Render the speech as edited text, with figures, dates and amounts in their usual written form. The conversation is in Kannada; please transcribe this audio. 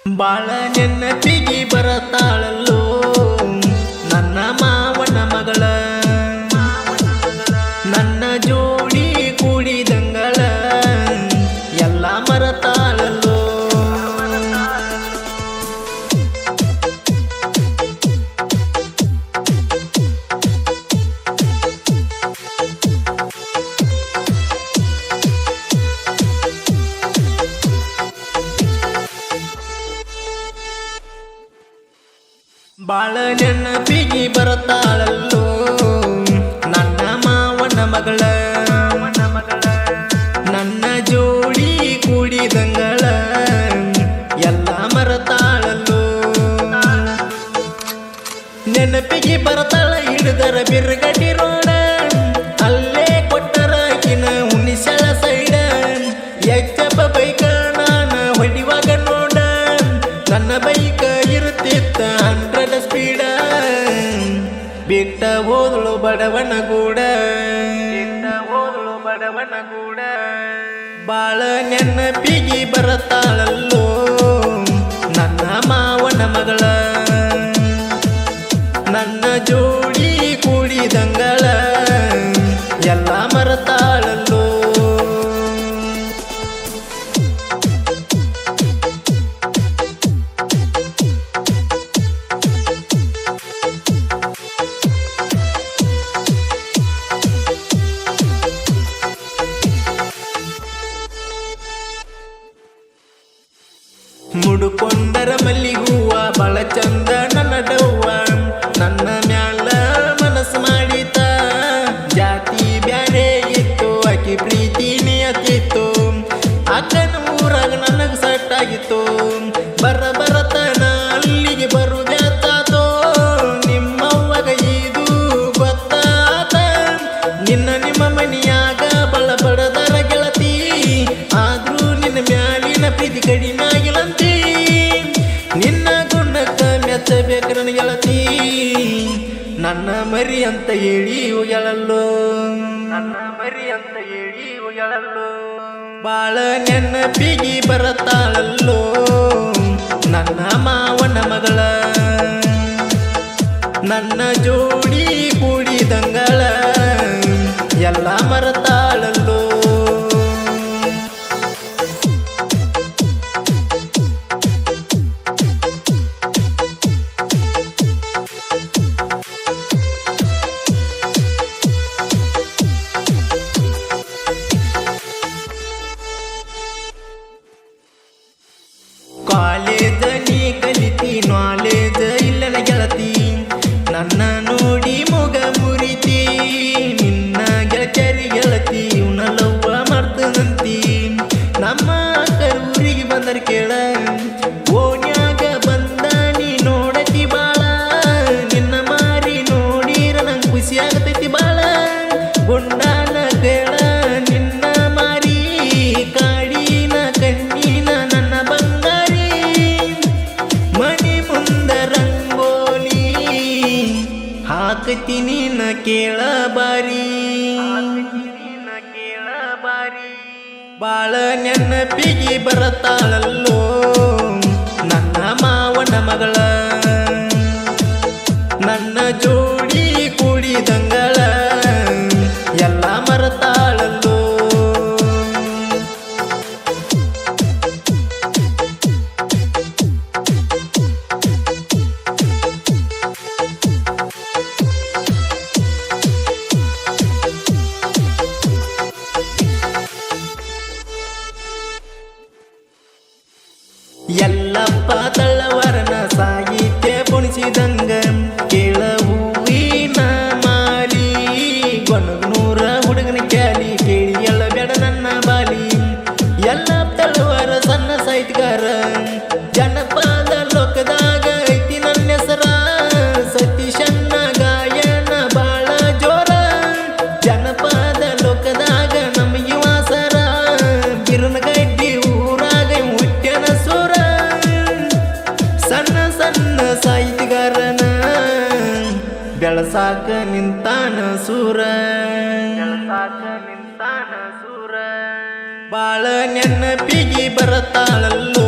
ಬಾಳ ನೆನಪಿಗೆ ಬರತಾಳಲ್ಲೋ ನನ್ನ ಮಾವನ ಮಗಳ, ನನ್ನ ಜೋಡಿ ಕೂಡಿದಂಗಳ ಎಲ್ಲ ಮರತಾಳಲ್ಲೋ. ಬಾಳ ನೆನಪಿಗೆ ಬರತಾಳಲ್ಲೋ ನನ್ನ ಮಾವನ ಮಗಳ, ನನ್ನ ಜೋಡಿ ಕೂಡಿದಂಗಳ ಎಲ್ಲ ಮರತಾಳಲ್ಲೋ. ನೆನಪಿಗೆ ಬರತಾಳ ಹಿಡಿದರ ಬಿರ್ಗಟ್ಟಿ ರೋಡ, ಅಲ್ಲೇ ಕೊಟ್ಟರ ಕಿನ ಹುಣಿಸಳ ಸೈಡ. ಎಚ್ಚಪ್ಪ ಬೈಕ ನಾನ ಹೊಡಿವಾಗ ನೋಡ, ನನ್ನ ಬೈಕ ಇರುತ್ತಿತ್ತ 100 ಸ್ಪೀಡ. ಬಿಟ್ಟ ಹೋದಳು ಬಡವನ ಗೂಡ, ಬಾಳ ನೆನಪಿಗೆ ಬರತಾಳಲ್ಲೋ ನನ್ನ ಮಾವನ ಮಗಳ, ನನ್ನ ಜೋಡಿ ಕೂಡಿದಂಗಳ ಎಲ್ಲ ಮರತಾಳಲ್ಲೋ. ಮುಡುಕೊಂಡರ ಮಲ್ಲಿಗೂವ ಬಾಳ ಚಂದ ನನ್ನ ಡವ್ವ, ನನ್ನ ಮ್ಯಾಲ ಮನಸ್ಸು ಮಾಡಿತ. ಜಾತಿ ಬ್ಯಾರೆ ಇತ್ತು ಆಕಿ ಪ್ರೀತಿ ನಿಯತಿತ್ತು, ಅಕ್ಕನ ಊರಾಗ ನನಗ ಸಟ್ಟಾಗಿತ್ತು. ಬರತನ ಅಲ್ಲಿಗೆ ಬರುದಾತೋ, ನಿಮ್ಮವ್ವಗ ಇದು ಗೊತ್ತಾತ. ನಿಮ್ಮ ಮನಿಯಾಗ ಬಳ ಬಡದರ ಗೆಳತಿ, ಆದ್ರೂ ನಿನ್ನ ಮ್ಯಾಲಿನ ಪ್ರೀತಿ ಕಡಿಮೆ ಆಗಿಲ್ಲಂತಿ. ನಿನ್ನ ಗುಣಕ್ಕ ಮೆಚ್ಚಬೇಕು ನನ್ನ ಗೆಳತಿ, ನನ್ನ ಮರಿ ಅಂತ ಹೇಳಿ ಹೋಗ್ಯಾಳಲ್ಲೋ, ನನ್ನ ಮರಿ ಅಂತ ಹೇಳಿ ಹೋಗ್ಯಾಳಲ್ಲೋ. ಬಾಳ ನೆನಪಿಗೆ ಬರತಾಳಲ್ಲೋ ನನ್ನ ಮಾವನ ಮಗಳ, ನನ್ನ ಜೋಡಿ ಕೂಡಿದಂಗಳ ಎಲ್ಲ ಮರತಾಳಲ್ಲೋ. ಕಾಲೇಜ ನೀ ಕಲಿತಿ, ನಾಲೇಜ ಇಲ್ಲನ ಗೆಳತಿ, ನನ್ನ ನೋಡಿ ಮೊಗ ಮುರಿತಿ. ನಿನ್ನ ಗೆಳಚರಿ ಗೆಳತಿ ಉಣಲವ್ವ ಮಾಡ್ತದಂತಿ. ನಮ್ಮ ಊರಿಗೆ ಬಂದರ ಕೇಳ, ಓಣ್ಯಾಗ ಬಂದ ನೀ ನೋಡತಿ ಬಾಳ. ನಿನ್ನ ಮಾರಿ ನೋಡಿರ ನಂಗೆ ಖುಷಿ ಆಗತೈತಿ ಬಾಳ. ಗುಂಡಾನ ಕೇಳ ನಿನ್ನ ಮಾರಿ, ಕಾಡಿನ ಕಣ್ಣಿನ ನನ್ನ ಬಂಗಾರಿ. ಮನಿ ಮುಂದ ರಂಗೋಲಿ ಹಾಕತೀನಿ ನ ಕೇಳ ಬಾರಿ, ಬಾಳ ನೆನಪಿಗೆ ಬರತಾಳಲ್ಲೋ ನನ್ನ ಮಾವನ ಮಗಳ, ನನ್ನ ಜೋಡಿ ಕೂಡಿದಂಗಳ ಎಲ್ಲ ಮರತಾಳಲ್ಲೋ. ಎಲ್ಲಪ್ಪ ತಳ್ಳವರನ ಸಾಹಿತ್ಯ ಪುಣಿಸಿದಂಗ, ಕೇಳ ಹೂವಿನ ಮಾಲಿ ಗೊನಗನೂರ ಹುಡುಗನ ಕ್ಯಾಲಿ. ಕೇಳಿ ಎಲ್ಲ ಬೇಡ ನನ್ನ ಬಾಲಿ, ಎಲ್ಲ ತಳ್ಳವರ ಸಣ್ಣ ಸಾಹಿತ್ಯಗಾರ. ಜನಪದ ಲೋಕದಾಗ ಐತಿ ನನ್ನ ಹೆಸರ, ಸತೀಶನ್ನ ಗಾಯನ ಬಾಳ ಜೋರ. ಜನಪದ ಲೋಕದಾಗ ನಮಗೆ ವಾಸರ, ಬಿರುನಗಡ್ಡಿ ಊರಾಗ ಹುಟ್ಟ್ಯನ ಸೂರ. ಸಣ್ಣ ಸಣ್ಣ ಸಾಹಿತ್ಯಗಾರನ ಬೆಳಸಾಕ ನಿಂತಾನ ಸೂರ, ಬಾಳ ನೆನಪಿಗೆ ಬರತಾಳಲ್ಲೋ